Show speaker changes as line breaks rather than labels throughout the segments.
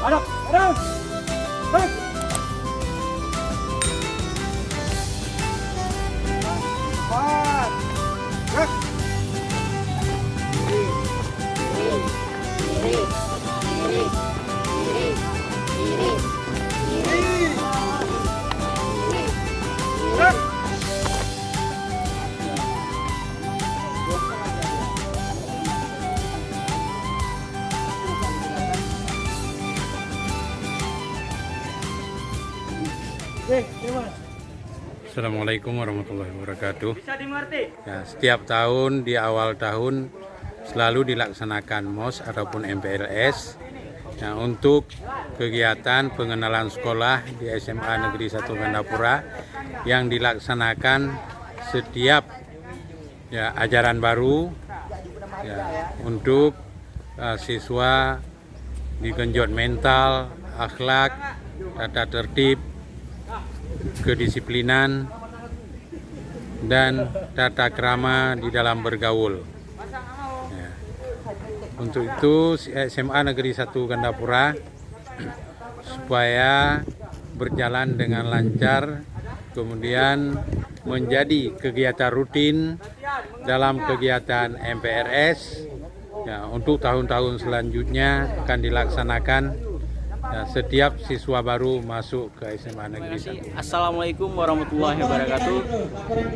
Aduk, aduk. Aduk. Empat. Gerak. Gerak.
Assalamualaikum warahmatullahi wabarakatuh.
Bisa dimengerti?
Ya, setiap tahun di awal tahun selalu dilaksanakan MOS ataupun MPLS ya, untuk kegiatan pengenalan sekolah di SMA Negeri 1 Gandapura yang dilaksanakan setiap ya, ajaran baru ya, untuk siswa digenjot mental, akhlak, tata tertib, kedisiplinan, dan tata krama di dalam bergaul. Ya. Untuk itu SMA Negeri 1 Gandapura supaya berjalan dengan lancar, kemudian menjadi kegiatan rutin dalam kegiatan MPRS. Ya, untuk tahun-tahun selanjutnya akan dilaksanakan ya, setiap siswa baru masuk ke SMA Negeri 1.
Assalamualaikum warahmatullahi wabarakatuh.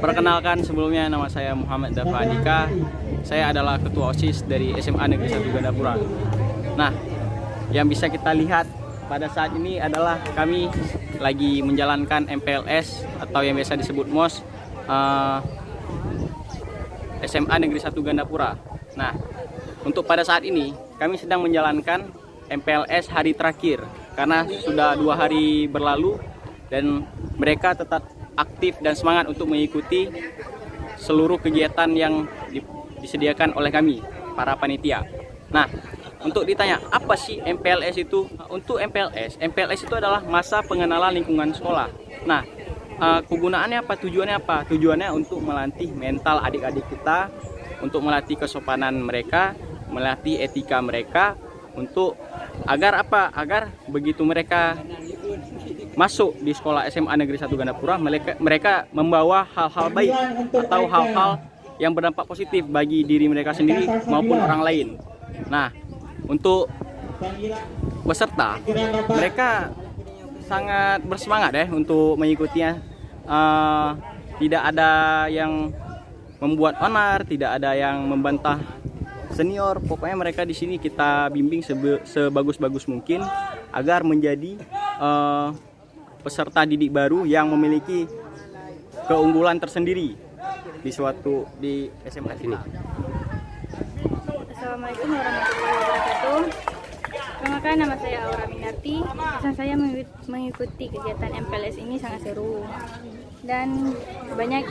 Perkenalkan sebelumnya, nama saya Muhammad Dafa Andika. Saya adalah ketua OSIS dari SMA Negeri 1 Gandapura. Nah, yang bisa kita lihat pada saat ini adalah kami lagi menjalankan MPLS atau yang biasa disebut MOS SMA Negeri 1 Gandapura. Nah, untuk pada saat ini kami sedang menjalankan MPLS hari terakhir karena sudah 2 hari berlalu dan mereka tetap aktif dan semangat untuk mengikuti seluruh kegiatan yang disediakan oleh kami para panitia. Nah, untuk ditanya apa sih MPLS itu? Untuk MPLS itu adalah masa pengenalan lingkungan sekolah. Nah, kegunaannya apa? Tujuannya apa? Tujuannya untuk melatih mental adik-adik kita, untuk melatih kesopanan mereka, melatih etika mereka, untuk agar apa? Agar begitu mereka masuk di sekolah SMA Negeri 1 Gandapura, mereka membawa hal-hal baik atau hal-hal yang berdampak positif bagi diri mereka sendiri maupun orang lain. Nah, untuk peserta, mereka sangat bersemangat untuk mengikutinya. Tidak ada yang membuat onar, tidak ada yang membantah senior. Pokoknya mereka di sini kita bimbing sebagus-bagus mungkin agar menjadi peserta didik baru yang memiliki keunggulan tersendiri di SMA sini.
Assalamualaikum warahmatullahi wabarakatuh. Perkenalkan, nama saya Aura Minarti. Pesan saya mengikuti kegiatan MPLS ini sangat seru dan banyak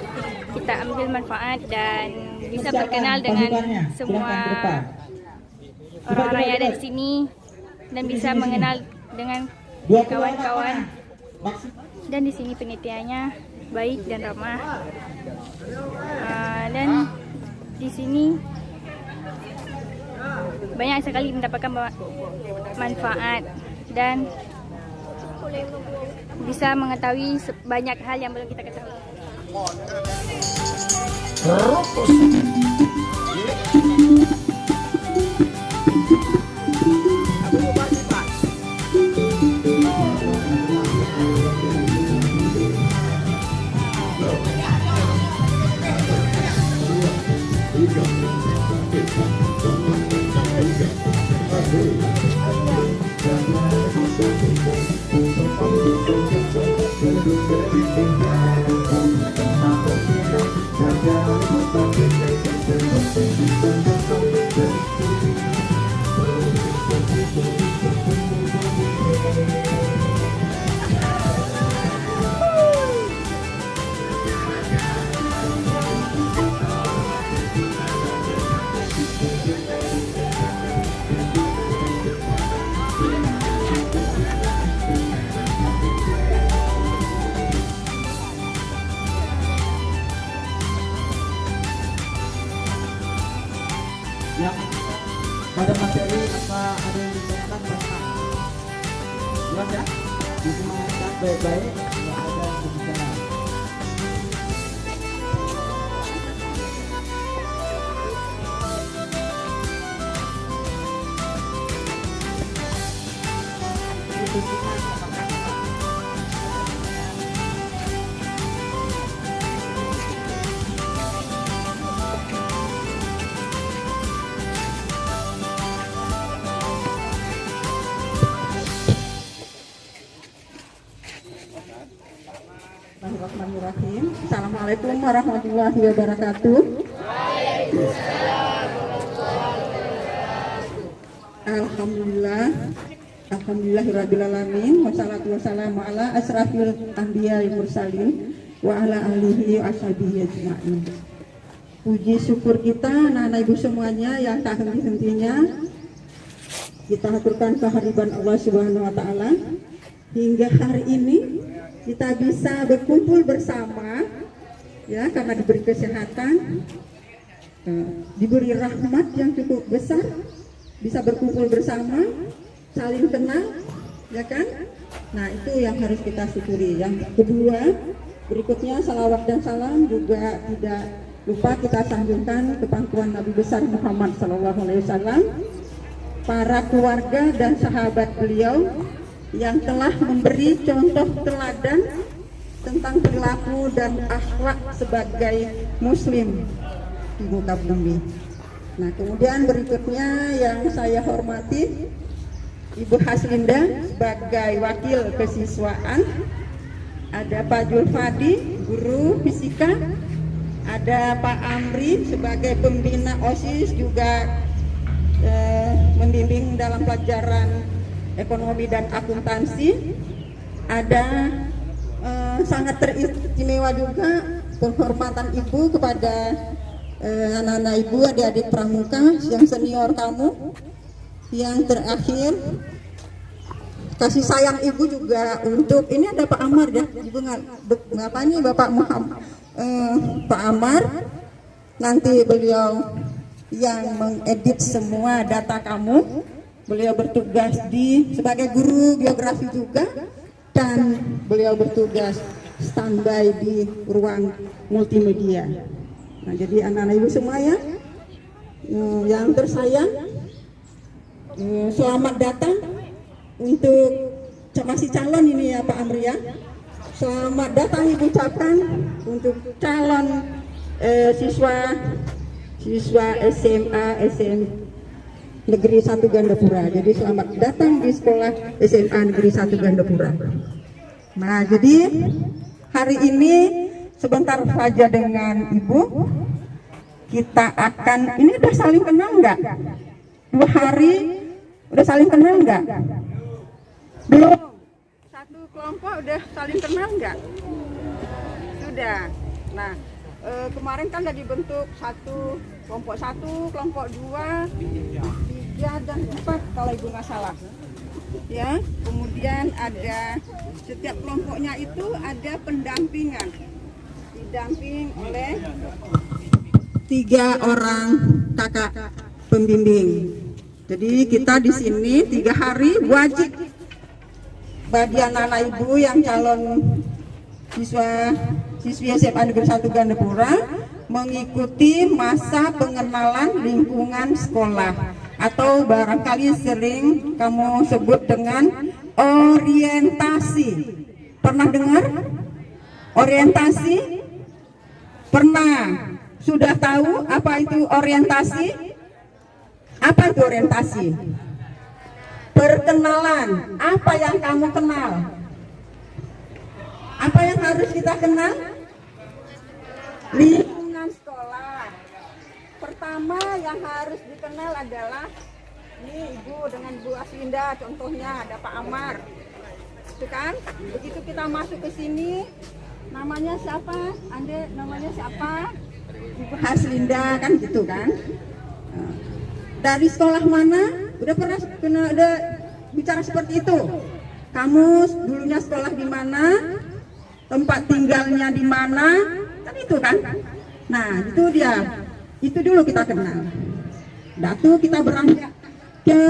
kita ambil manfaat dan bisa berkenal dengan semua orang-orang yang ada di sini dan bisa mengenal dengan kawan-kawan. Dan di sini penelitiannya baik dan ramah. Dan di sini banyak sekali mendapatkan manfaat dan bisa mengetahui banyak hal yang belum kita ketahui.
Yang pada materi apa ada yang ditanyakan Bapak? Jelas ya? Disemangatkan baik-baik, nggak ada kebicaraan.
Bismillahirrahmanirrahim. Assalamualaikum warahmatullahi wabarakatuh. Alhamdulillah. Alhamdulillahirrabbilalamin. Wassalatu wassalamu ala asrafil anbiya wal mursalin wa ala alihi wa ashabihi ajma'in. Puji syukur kita anak-anak ibu semuanya yang tak henti-hentinya kita haturkan kehadiran Allah Subhanahu wa taala hingga hari ini kita bisa berkumpul bersama ya, karena diberi kesehatan, diberi rahmat yang cukup besar, bisa berkumpul bersama, saling kenal, ya kan? Nah, itu yang harus kita syukuri. Yang kedua, berikutnya salawat dan salam juga tidak lupa kita sanjungkan ke pangkuan Nabi besar Muhammad SAW, para keluarga dan sahabat beliau yang telah memberi contoh teladan tentang perilaku dan akhlak sebagai muslim di muka bumi. Nah, kemudian berikutnya yang saya hormati Ibu Haslinda sebagai wakil kesiswaan, ada Pak Julfadi guru fisika, ada Pak Amri sebagai pembina OSIS juga membimbing dalam pelajaran ekonomi dan akuntansi. Ada sangat teristimewa juga penghormatan ibu kepada anak-anak ibu, adik-adik pramuka yang senior kamu. Yang terakhir, kasih sayang ibu juga untuk ini ada Pak Amar ya, ibu ngapa nih Bapak Muhammad Pak Amar, nanti beliau yang mengedit semua data kamu. Beliau bertugas sebagai guru geografi juga, dan beliau bertugas standby di ruang multimedia. Nah, jadi anak-anak ibu semuanya yang tersayang, selamat datang untuk masih calon ini ya Pak Amri ya. Selamat datang ibu ucapkan untuk calon siswa SMA Negeri 1 Gandapura. Jadi selamat datang di sekolah SMA Negeri 1 Gandapura. Nah, jadi hari ini sebentar saja dengan ibu kita akan, ini udah saling kenal nggak? 2 hari udah saling kenal nggak? Belum. Satu kelompok udah saling kenal nggak? Sudah. Nah, kemarin kan udah dibentuk kelompok 1, kelompok 2, 3 dan 4 kalau ibu nggak salah. Ya, kemudian ada setiap kelompoknya itu ada pendampingan, didamping oleh 3 orang kakak pembimbing. Jadi kita di sini 3 hari wajib bagi anak-anak ibu yang calon siswi SMA Negeri 1 Gandapura mengikuti masa pengenalan lingkungan sekolah, atau barangkali sering kamu sebut dengan orientasi. Pernah dengar orientasi? Pernah? Sudah tahu apa itu orientasi? Apa itu orientasi? Perkenalan. Apa yang kamu kenal? Apa yang harus kita kenal? Lingkungan sekolah. Pertama yang harus dikenal adalah ini ibu dengan Bu Aslinda, contohnya ada Pak Amar, itu kan. Begitu kita masuk ke sini, namanya siapa? Ande, namanya siapa? Ibu Aslinda kan gitu kan. Dari sekolah mana? Udah pernah udah bicara seperti itu? Kamu dulunya sekolah di mana? Tempat tinggalnya di mana? Kan itu kan. Nah, itu dia. Itu dulu kita kenal. Datu kita berangkat ke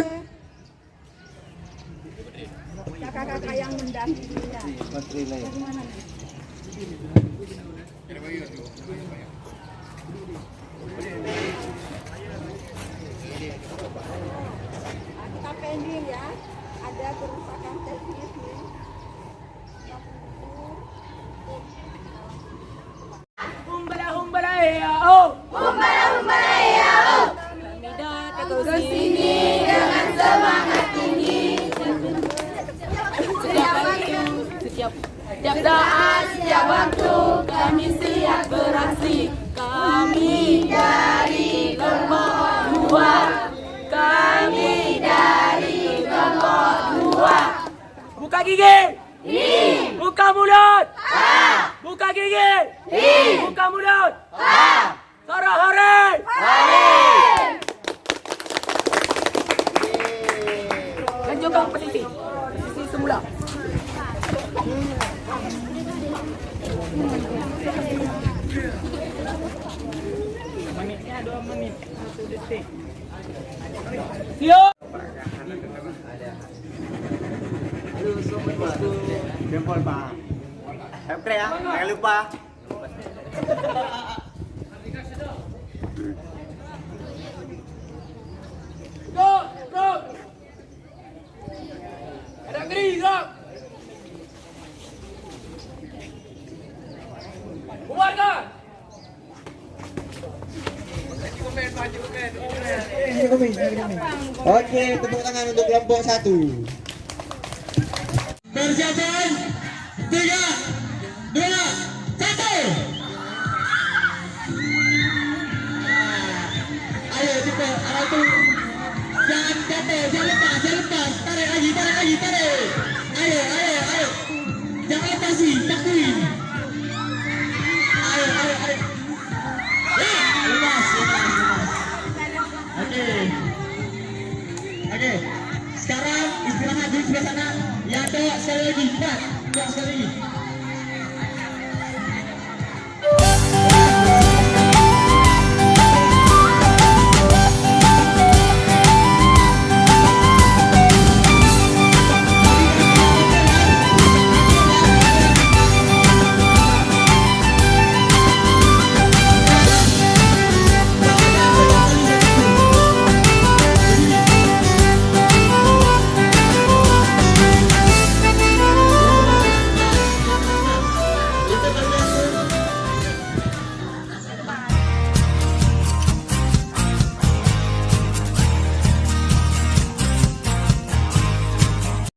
kakak-kakak
mendampingi kita. Bagaimana?
Kita pending ya, ada kerusakan teknis nih.
Humbara humbara ya oh.
Humbara humbara ya oh. Kami datang ke sini dengan semangat tinggi. Setiap saat, setiap waktu kami siap beraksi. Kami dari kelompok 2. Kami dari kelompok 2.
Buka gigi.
Hi.
Buka mulut.
Ha.
Buka gigi.
Hi.
Buka mulut.
Ha.
Suara hore.
Hore.
Lanjutkan posisi. Posisi semula. Menitnya 2 menit 1 detik. Siap.
Jempol Pak. Oke ya, jangan lupa.
Go, go. Ada geri, go. Bubarkan.
Oke, tepuk tangan untuk kelompok 1. Persiapan 3, 2, 1. Ayo cepat, itu jangan jatuh, jangan lepas, tarik lagi. Ayo, jangan lepasi, takuin. Ayo. Ya, lepas. Oke. Sekarang istirahat di sebelah sana. Ya, sekali lagi, cepat. Sekali lagi.